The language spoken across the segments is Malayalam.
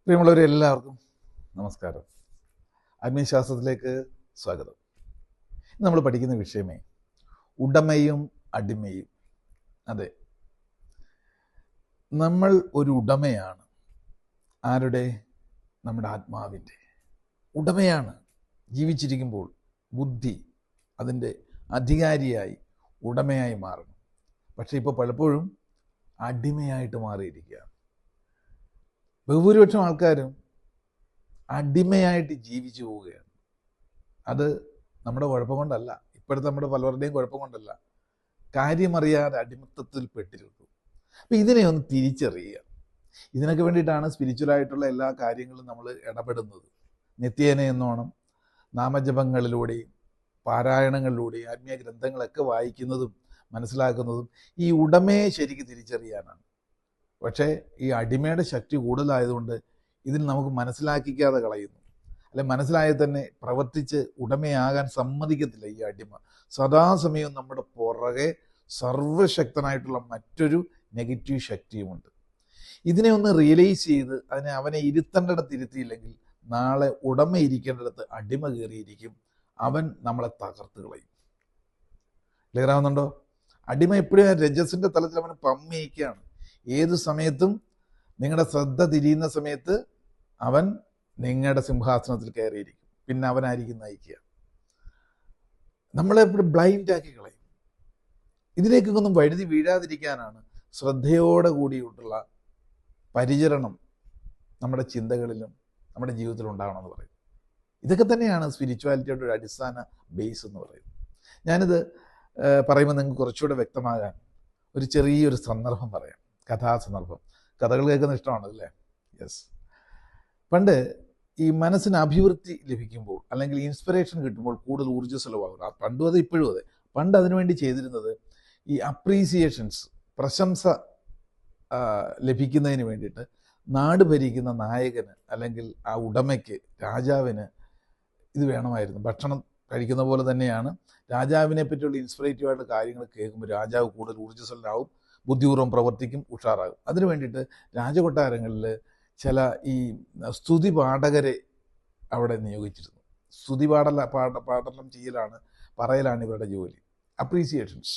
പ്രിയമുള്ളവരെ എല്ലാവർക്കും നമസ്കാരം. ആത്മീയശാസ്ത്രത്തിലേക്ക് സ്വാഗതം. ഇന്ന് നമ്മൾ പഠിക്കുന്ന വിഷയമേ ഉടമയും അടിമയും. അതെ, നമ്മൾ ഒരു ഉടമയാണ്. ആരുടെ? നമ്മുടെ ആത്മാവിൻ്റെ ഉടമയാണ്. ജീവിച്ചിരിക്കുമ്പോൾ ബുദ്ധി അതിൻ്റെ അധികാരിയായി ഉടമയായി മാറണം. പക്ഷേ ഇപ്പോൾ പലപ്പോഴും അടിമയായിട്ട് മാറിയിരിക്കുകയാണ്. ബഹുഭൂരിപക്ഷം ആൾക്കാരും അടിമയായിട്ട് ജീവിച്ചു പോവുകയാണ്. അത് നമ്മുടെ കുഴപ്പം കൊണ്ടല്ല, ഇപ്പോഴത്തെ നമ്മുടെ പലരുടെയും കുഴപ്പം കൊണ്ടല്ല, കാര്യമറിയാതെ അടിമത്തത്തിൽ പെട്ടിരിക്കും. അപ്പം ഇതിനെ ഒന്ന് തിരിച്ചറിയുക. ഇതിനൊക്കെ വേണ്ടിയിട്ടാണ് സ്പിരിച്വലായിട്ടുള്ള എല്ലാ കാര്യങ്ങളും നമ്മൾ ഇടപെടുന്നത്. നിത്യേന എന്നോണം നാമജപങ്ങളിലൂടെയും പാരായണങ്ങളിലൂടെയും ആത്മീയ ഗ്രന്ഥങ്ങളൊക്കെ വായിക്കുന്നതും മനസ്സിലാക്കുന്നതും ഈ ഉടമയെ ശരിക്ക് തിരിച്ചറിയാനാണ്. പക്ഷേ ഈ അടിമയുടെ ശക്തി കൂടുതലായതുകൊണ്ട് ഇതിൽ നമുക്ക് മനസ്സിലാക്കിക്കാതെ കളയുന്നു. അല്ലെ, മനസ്സിലായാൽ തന്നെ പ്രവർത്തിച്ച് ഉടമയാകാൻ സമ്മതിക്കത്തില്ല ഈ അടിമ. സദാസമയവും നമ്മുടെ പുറകെ സർവശക്തനായിട്ടുള്ള മറ്റൊരു നെഗറ്റീവ് ശക്തിയുമുണ്ട്. ഇതിനെ ഒന്ന് റിയലൈസ് ചെയ്ത് അവനെ ഇരുത്തേണ്ടിടത്ത് ഇരുത്തിയില്ലെങ്കിൽ നാളെ ഉടമ ഇരിക്കേണ്ടിടത്ത് അടിമ കയറിയിരിക്കും. അവൻ നമ്മളെ തകർത്ത് കളയും. ക്ലിയർ ആവുന്നുണ്ടോ? അടിമ എപ്പോഴും രജസിന്റെ തലത്തിൽ അവന് പമ്മിയിക്കുകയാണ്. ഏതു സമയത്തും നിങ്ങളുടെ ശ്രദ്ധ തിരിയുന്ന സമയത്ത് അവൻ നിങ്ങളുടെ സിംഹാസനത്തിൽ കയറിയിരിക്കും. പിന്നെ അവനായിരിക്കും നയിക്കുക. നമ്മളെ എപ്പോഴും ബ്ലൈൻഡാക്കി കളയും. ഇതിലേക്കൊന്നും വഴുതി വീഴാതിരിക്കാനാണ് ശ്രദ്ധയോടെ കൂടിയിട്ടുള്ള പരിചരണം നമ്മുടെ ചിന്തകളിലും നമ്മുടെ ജീവിതത്തിലും ഉണ്ടാകണമെന്ന് പറയും. ഇതൊക്കെ തന്നെയാണ് സ്പിരിച്വാലിറ്റിയുടെ ഒരു അടിസ്ഥാന ബേസ് എന്ന് പറയുന്നത്. ഞാനിത് പറയുമ്പോൾ നിങ്ങൾക്ക് കുറച്ചുകൂടെ വ്യക്തമാകാൻ ഒരു ചെറിയൊരു സന്ദർഭം പറയാം. കഥാസന്ദർഭം. കഥകൾ കേൾക്കുന്ന ഇഷ്ടമാണല്ലേ? യെസ്. പണ്ട് ഈ മനസ്സിന് അഭിവൃദ്ധി ലഭിക്കുമ്പോൾ അല്ലെങ്കിൽ ഇൻസ്പിറേഷൻ കിട്ടുമ്പോൾ കൂടുതൽ ഊർജ്ജസ്വലമാകും. പണ്ടും അത് ഇപ്പോഴും അതെ. പണ്ട് അതിനുവേണ്ടി ചെയ്തിരുന്നത് ഈ അപ്രീസിയേഷൻസ്, പ്രശംസ ലഭിക്കുന്നതിന് വേണ്ടിയിട്ട് നാട് ഭരിക്കുന്ന നായകന് അല്ലെങ്കിൽ ആ ഉടമയ്ക്ക്, രാജാവിന് ഇത് വേണമായിരുന്നു. ഭക്ഷണം കഴിക്കുന്ന പോലെ തന്നെയാണ് രാജാവിനെ പറ്റിയുള്ള ഇൻസ്പിറേറ്റീവായിട്ടുള്ള കാര്യങ്ങൾ കേൾക്കുമ്പോൾ രാജാവ് കൂടുതൽ ഊർജ്ജസ്വലനാവും, ബുദ്ധിപൂർവ്വം പ്രവർത്തിക്കും, ഉഷാറാകും. അതിനു വേണ്ടിയിട്ട് രാജകൊട്ടാരങ്ങളിൽ ചില ഈ സ്തുതി പാഠകരെ അവിടെ നിയോഗിച്ചിരുന്നു. സ്തുതി പാഠനം പറയലാണ് ഇവരുടെ ജോലി. അപ്രീസിയേഷൻസ്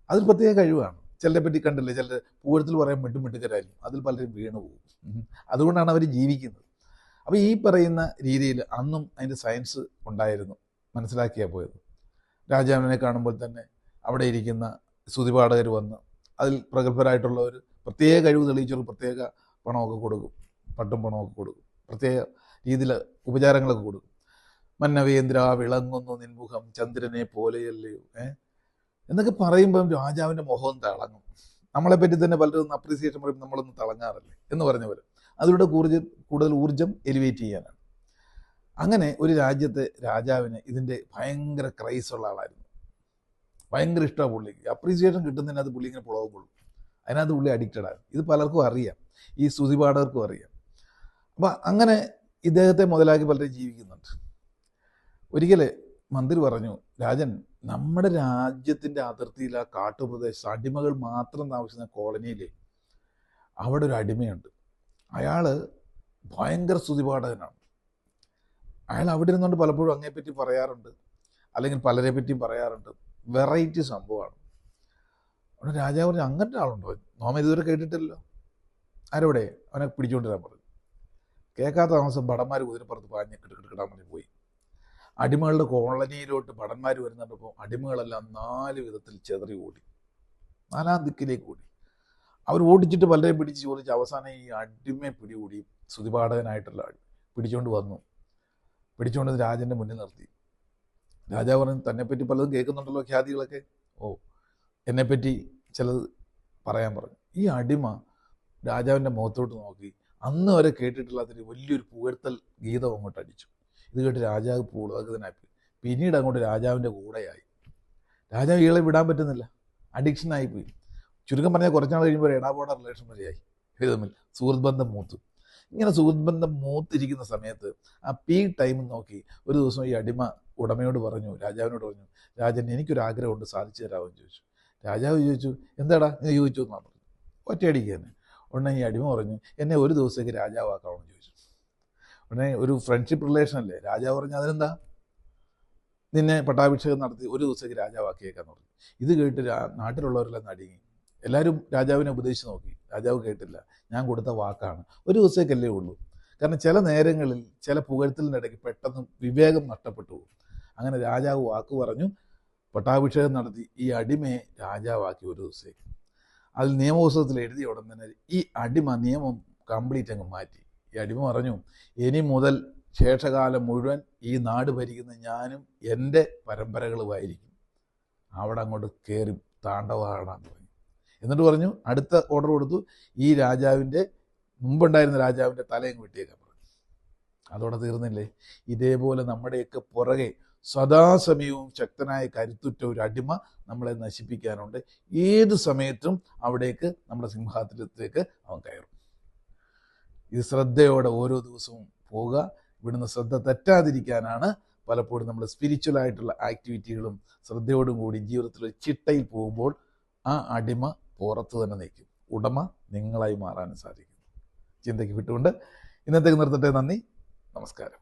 അതിൽ പ്രത്യേക കഴിവാണ്. ചിലരെ പറ്റി കണ്ടില്ലേ, ചിലർ പൂരത്തിൽ പറയാൻ മിട്ടുമിട്ടുകരായിരിക്കും, അതിൽ പലരും വീണു പോകും. അതുകൊണ്ടാണ് അവർ ജീവിക്കുന്നത്. അപ്പോൾ ഈ പറയുന്ന രീതിയിൽ അന്നും അതിൻ്റെ സയൻസ് ഉണ്ടായിരുന്നു, മനസ്സിലാക്കിയാൽ പോയത്. രാജാവിനെ കാണുമ്പോൾ തന്നെ അവിടെ ഇരിക്കുന്ന സ്തുതിപാഠകർ വന്ന് അതിൽ പ്രഗത്ഭരായിട്ടുള്ളവർ പ്രത്യേക കഴിവ് തെളിയിച്ചൊരു പ്രത്യേക പണമൊക്കെ കൊടുക്കും, പട്ടും പണമൊക്കെ കൊടുക്കും, പ്രത്യേക രീതിയിൽ ഉപചാരങ്ങളൊക്കെ കൊടുക്കും. മന്നവേന്ദ്ര വിളങ്ങുന്നു നിൻമുഖം ചന്ദ്രനെ പോലെയല്ലയോ എന്നൊക്കെ പറയുമ്പം രാജാവിൻ്റെ മുഖം തിളങ്ങും. നമ്മളെപ്പറ്റി തന്നെ പലരും അപ്രീസിയേഷൻ പറയുമ്പോൾ നമ്മളൊന്ന് തിളങ്ങാറില്ലേ എന്ന് പറഞ്ഞവർ അതിലൂടെ കൂടുതൽ ഊർജം എലിവേറ്റ് ചെയ്യാനാണ്. അങ്ങനെ ഒരു രാജ്യത്തെ രാജാവിന് ഇതിൻ്റെ ഭയങ്കര ക്രൈസുള്ള ആളായിരുന്നു. ഭയങ്കര ഇഷ്ടമാണ് പുള്ളിക്ക്. അപ്രീസിയേഷൻ കിട്ടുന്നതിനകത്ത് പുള്ളി ഇങ്ങനെ പുളവും കൊള്ളും. അതിനകത്ത് പുള്ളി അഡിക്റ്റഡാണ്. ഇത് പലർക്കും അറിയാം, ഈ സ്തുതിപാഠകർക്കും അറിയാം. അപ്പം അങ്ങനെ ഇദ്ദേഹത്തെ മുതലാക്കി പലരും ജീവിക്കുന്നുണ്ട്. ഒരിക്കൽ മന്ത്രി പറഞ്ഞു, രാജൻ, നമ്മുടെ രാജ്യത്തിൻ്റെ അതിർത്തിയിൽ ആ കാട്ടുപ്രദേശം അടിമകൾ മാത്രം താമസിക്കുന്ന കോളനിയിലെ അവിടെ ഒരു അടിമയുണ്ട്. അയാൾ ഭയങ്കര സ്തുതിപാഠകനാണ്. അയാൾ അവിടെ ഇരുന്നുകൊണ്ട് പലപ്പോഴും അങ്ങേപ്പറ്റി പറയാറുണ്ട്, അല്ലെങ്കിൽ പലരെ പറ്റിയും പറയാറുണ്ട്. വെറൈറ്റി സംഭവമാണ്. അവിടെ രാജാവ് പറഞ്ഞു, അങ്ങനത്തെ ആളുണ്ടോ? നോമ ഇതുവരെ കേട്ടിട്ടില്ലല്ലോ. ആരോടെ? അവനെ പിടിച്ചുകൊണ്ടിരാൻ പറഞ്ഞു. കേൾക്കാത്ത താമസം ഭടന്മാർ കുതിരപ്പുറത്ത് പാഞ്ഞ് കിടക്കിടാൻ വേണ്ടി പോയി. അടിമകളുടെ കോളനിയിലോട്ട് ഭടന്മാർ വരുന്നുണ്ടപ്പോൾ അടിമകളെല്ലാം 4 വിധത്തിൽ ചെതറി ഓടി, 4 ദിക്കിലേക്ക് ഓടി. അവർ ഓടിച്ചിട്ട് പലരെയും പിടിച്ച് ചോദിച്ച് അവസാനം ഈ അടിമയെ പിടികൂടി സ്തുതിപാഠകനായിട്ടുള്ള പിടിച്ചുകൊണ്ട് വന്നു. പിടിച്ചുകൊണ്ട് രാജൻ്റെ മുന്നിൽ നിർത്തി. രാജാവ് പറഞ്ഞു, തന്നെപ്പറ്റി പലതും കേൾക്കുന്നുണ്ടല്ലോ, ഖ്യാതികളൊക്കെ. ഓ, എന്നെപ്പറ്റി ചിലത് പറയാൻ പറഞ്ഞു. ഈ അടിമ രാജാവിൻ്റെ മുഖത്തോട്ട് നോക്കി അന്ന് വരെ കേട്ടിട്ടുള്ളതിന് വലിയൊരു പുകഴ്ത്തൽ ഗീതം അങ്ങോട്ട് അടിച്ചു. ഇത് കേട്ട് രാജാവ് പുളകനായി. പിന്നീട് അങ്ങോട്ട് രാജാവിൻ്റെ കൂടെയായി. രാജാവ് ഇയാളെ വിടാൻ പറ്റുന്നില്ല, അഡിക്ഷനായിപ്പോയി. ചുരുക്കം പറഞ്ഞാൽ കുറച്ചാൾ കഴിയുമ്പോൾ ഇടാപോട റിലേഷൻ വരെയായി. ഇത് തമ്മിൽ സുഹൃത്ത് ബന്ധം മൂത്തു. ഇങ്ങനെ സുഹൃത്ത് ബന്ധം മൂത്തിരിക്കുന്ന സമയത്ത് ആ പീക്ക് ടൈം നോക്കി ഒരു ദിവസം ഈ അടിമ ഉടമയോട് പറഞ്ഞു, രാജാവിനോട് പറഞ്ഞു, രാജൻ, എനിക്കൊരാഗ്രഹമുണ്ട്, സാധിച്ചു തരാമെന്ന് ചോദിച്ചു. രാജാവ് ചോദിച്ചു, എന്താടാ എന്ന് ചോദിച്ചു എന്നാണ് പറഞ്ഞു. ഒറ്റയടിക്ക് തന്നെ ഉടനെ ഈ അടിമ പറഞ്ഞു, എന്നെ ഒരു ദിവസത്തേക്ക് രാജാവാക്കാമെന്ന് ചോദിച്ചു. ഉടനെ ഒരു ഫ്രണ്ട്ഷിപ്പ് റിലേഷൻ അല്ലേ, രാജാവ് പറഞ്ഞു അതിനെന്താ, നിന്നെ പട്ടാഭിഷേകം നടത്തി ഒരു ദിവസത്തേക്ക് രാജാവാക്കിയേക്കാന്ന് പറഞ്ഞു. ഇത് കേട്ട് നാട്ടിലുള്ളവരെല്ലാം നടുങ്ങി. എല്ലാവരും രാജാവിനെ ഉപദേശിച്ച് നോക്കി, രാജാവ് കേട്ടില്ല. ഞാൻ കൊടുത്ത വാക്കാണ്, ഒരു ദിവസത്തേക്കല്ലേ ഉള്ളൂ. കാരണം ചില നേരങ്ങളിൽ ചില പുകഴ്ത്തലിൻ്റെ ഇടയ്ക്ക് പെട്ടെന്ന് വിവേകം നഷ്ടപ്പെട്ടു പോകും. അങ്ങനെ രാജാവ് വാക്ക് പറഞ്ഞു, പട്ടാഭിഷേകം നടത്തി ഈ അടിമയെ രാജാവാക്കി ഒരു ദിവസത്തേക്ക്. അതിൽ നിയമപുസ്തകത്തിൽ എഴുതിയ ഉടൻ തന്നെ ഈ അടിമ നിയമം കംപ്ലീറ്റ് അങ്ങ് മാറ്റി. ഈ അടിമ പറഞ്ഞു, ഇനി മുതൽ ശേഷകാലം മുഴുവൻ ഈ നാട് ഭരിക്കുന്ന ഞാനും എൻ്റെ പരമ്പരകളുമായിരിക്കും. അവിടെ അങ്ങോട്ട് കയറി താണ്ഡവമാടാൻ തുടങ്ങി. എന്നിട്ട് പറഞ്ഞു, അടുത്ത ഓർഡർ കൊടുത്തു, ഈ രാജാവിൻ്റെ മുമ്പുണ്ടായിരുന്ന രാജാവിൻ്റെ തലയും വെട്ടിയേക്കാൻ പറഞ്ഞു. അതോടെ തീർന്നില്ലേ? ഇതേപോലെ നമ്മുടെയൊക്കെ പുറകെ സദാസമയവും ശക്തനായ കരുത്തുറ്റ ഒരു അടിമ നമ്മളെ നശിപ്പിക്കാനുണ്ട്. ഏത് സമയത്തും അവിടേക്ക് നമ്മുടെ സിംഹാസനത്തിലേക്ക് അവൻ കയറും. ഇത് ശ്രദ്ധയോടെ ഓരോ ദിവസവും പോവുക. ഇവിടുന്ന് ശ്രദ്ധ തെറ്റാതിരിക്കാനാണ് പലപ്പോഴും നമ്മൾ സ്പിരിച്വലായിട്ടുള്ള ആക്ടിവിറ്റികളും ശ്രദ്ധയോടും കൂടി ജീവിതത്തിൽ ചിട്ടയിൽ പോകുമ്പോൾ ആ അടിമ പുറത്ത് തന്നെ നിൽക്കും, ഉടമ നിങ്ങളായി മാറാനും സാധിക്കും. ചിന്തയ്ക്ക് വിട്ടുകൊണ്ട് ഇന്നത്തേക്ക് നിർത്തട്ടെ. നന്ദി, നമസ്കാരം.